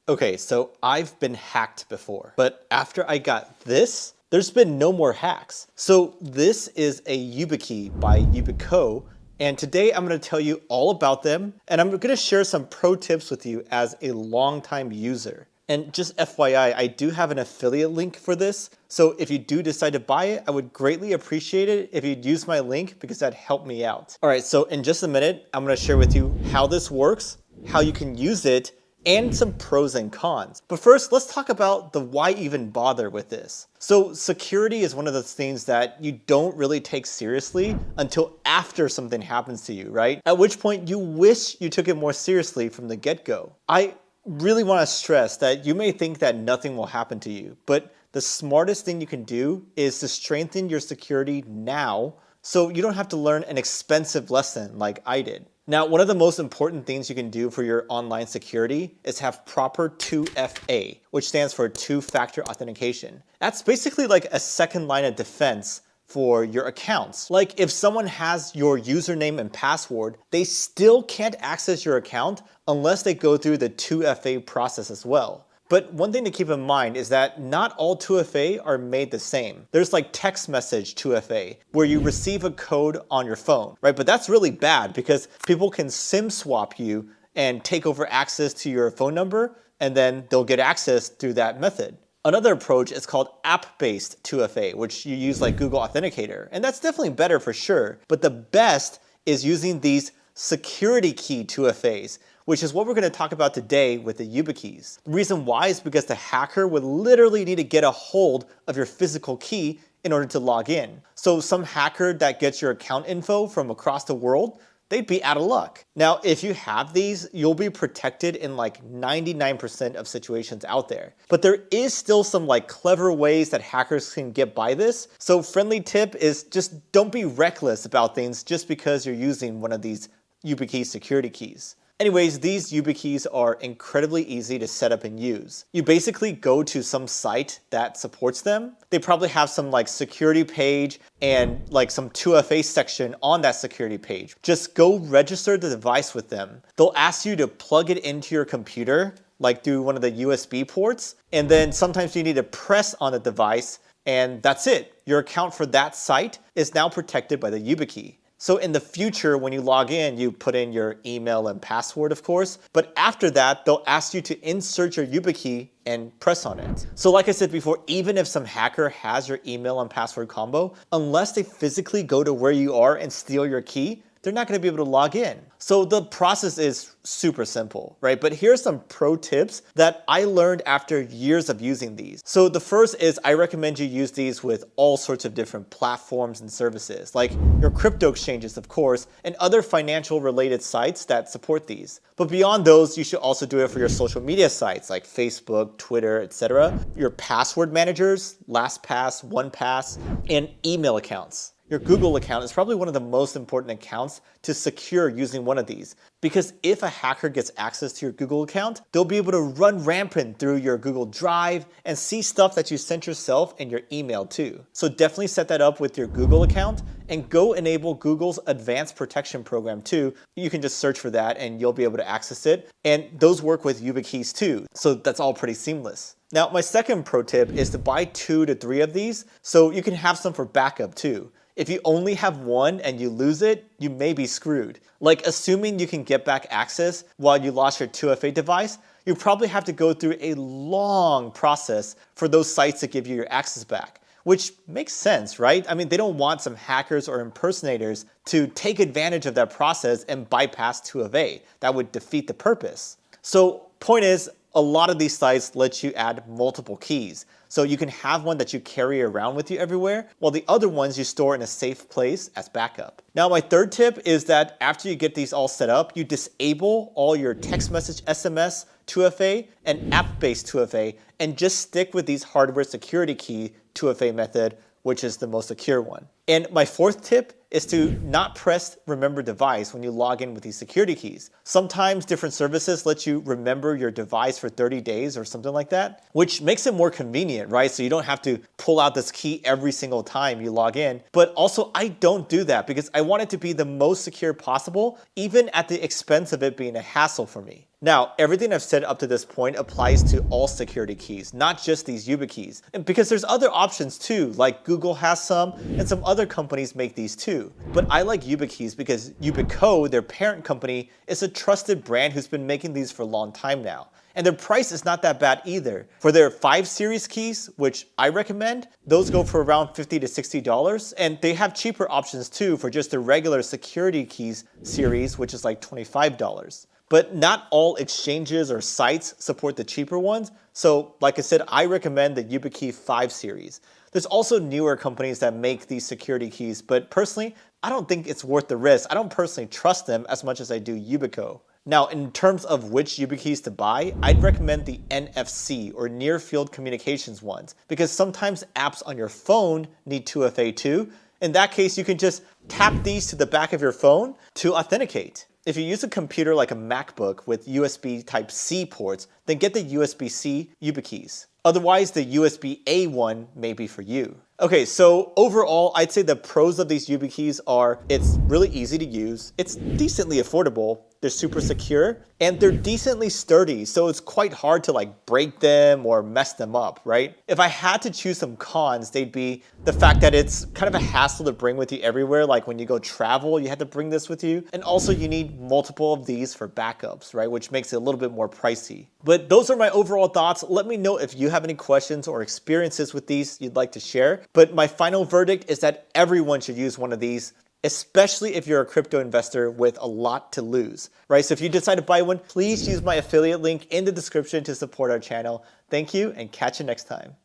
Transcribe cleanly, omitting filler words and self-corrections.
Okay, so I've been hacked before, but after I got this, there's been no more hacks. So this is a Yubikey by Yubico, and today I'm going to tell you all about them, and I'm going to share some pro tips with you as a longtime user. And just FYI, I do have an affiliate link for this, so if you do decide to buy it, I would greatly appreciate it if you'd use my link because that'd help me out. All right, so in just a minute, I'm going to share with you how this works, how you can use it, and some pros and cons. But first, let's talk about the why even bother with this. So security is one of those things that you don't really take seriously until after something happens to you, right? At which point you wish you took it more seriously from the get-go. I really want to stress that you may think that nothing will happen to you, but the smartest thing you can do is to strengthen your security now so you don't have to learn an expensive lesson like I did. Now, one of the most important things you can do for your online security is have proper 2FA, which stands for two-factor authentication. That's basically like a second line of defense for your accounts. Like if someone has your username and password, they still can't access your account unless they go through the 2FA process as well. But one thing to keep in mind is that not all 2FA are made the same. There's like text message 2FA where you receive a code on your phone, right? But that's really bad because people can SIM swap you and take over access to your phone number, and then they'll get access through that method. Another approach is called app-based 2FA, which you use like Google Authenticator. And that's definitely better for sure. But the best is using these security key 2FAs, which is what we're going to talk about today with the YubiKeys. The reason why is because the hacker would literally need to get a hold of your physical key in order to log in. So some hacker that gets your account info from across the world, they'd be out of luck. Now, if you have these, you'll be protected in like 99% of situations out there. But there is still some like clever ways that hackers can get by this. So friendly tip is just don't be reckless about things just because you're using one of these YubiKey security keys. Anyways, these YubiKeys are incredibly easy to set up and use. You basically go to some site that supports them. They probably have some like security page and like some 2FA section on that security page. Just go register the device with them. They'll ask you to plug it into your computer, like through one of the USB ports. And then sometimes you need to press on the device, and that's it. Your account for that site is now protected by the YubiKey. So in the future, when you log in, you put in your email and password, of course. But after that, they'll ask you to insert your YubiKey and press on it. So like I said before, even if some hacker has your email and password combo, unless they physically go to where you are and steal your key, they're not going to be able to log in. So the process is super simple, right? But here's some pro tips that I learned after years of using these. So the first is I recommend you use these with all sorts of different platforms and services, like your crypto exchanges, of course, and other financial related sites that support these. But beyond those, you should also do it for your social media sites like Facebook, Twitter, etc., your password managers, LastPass, OnePass, and email accounts. Your Google account is probably one of the most important accounts to secure using one of these, because if a hacker gets access to your Google account, they'll be able to run rampant through your Google Drive and see stuff that you sent yourself and your email too. So definitely set that up with your Google account and go enable Google's advanced protection program too. You can just search for that and you'll be able to access it. And those work with YubiKeys too. So that's all pretty seamless. Now, my second pro tip is to buy 2 to 3 of these so you can have some for backup too. If you only have one and you lose it, you may be screwed. Like assuming you can get back access while you lost your 2FA device, you probably have to go through a long process for those sites to give you your access back, which makes sense, right? I mean, they don't want some hackers or impersonators to take advantage of that process and bypass 2FA. That would defeat the purpose. So point is, a lot of these sites let you add multiple keys. So you can have one that you carry around with you everywhere, while the other ones you store in a safe place as backup. Now, my third tip is that after you get these all set up, you disable all your text message SMS 2FA and app-based 2FA, and just stick with these hardware security key 2FA method, which is the most secure one. And my fourth tip is to not press remember device when you log in with these security keys. Sometimes different services let you remember your device for 30 days or something like that, which makes it more convenient, right? So you don't have to pull out this key every single time you log in. But also I don't do that because I want it to be the most secure possible, even at the expense of it being a hassle for me. Now, everything I've said up to this point applies to all security keys, not just these YubiKeys. And because there's other options too, like Google has some, and some other companies make these too. But I like YubiKeys because Yubico, their parent company, is a trusted brand who's been making these for a long time now. And their price is not that bad either. For their 5 series keys, which I recommend, those go for around $50 to $60, and they have cheaper options too for just the regular security keys series, which is like $25. But not all exchanges or sites support the cheaper ones, so like I said, I recommend the YubiKey 5 series. There's also newer companies that make these security keys, but personally, I don't think it's worth the risk. I don't personally trust them as much as I do Yubico. Now, in terms of which YubiKeys to buy, I'd recommend the NFC or Near Field Communications ones, because sometimes apps on your phone need 2FA too. In that case, you can just tap these to the back of your phone to authenticate. If you use a computer like a MacBook with USB Type-C ports, then get the USB-C YubiKeys. Otherwise, the USB-A one may be for you. Okay, so overall, I'd say the pros of these YubiKeys are it's really easy to use, it's decently affordable, they're super secure, and they're decently sturdy, so it's quite hard to like break them or mess them up, right? If I had to choose some cons, they'd be the fact that it's kind of a hassle to bring with you everywhere, like when you go travel, you have to bring this with you, and also you need multiple of these for backups, right? Which makes it a little bit more pricey. But those are my overall thoughts. Let me know if you have any questions or experiences with these you'd like to share. But my final verdict is that everyone should use one of these, especially if you're a crypto investor with a lot to lose, right? So if you decide to buy one, please use my affiliate link in the description to support our channel. Thank you and catch you next time.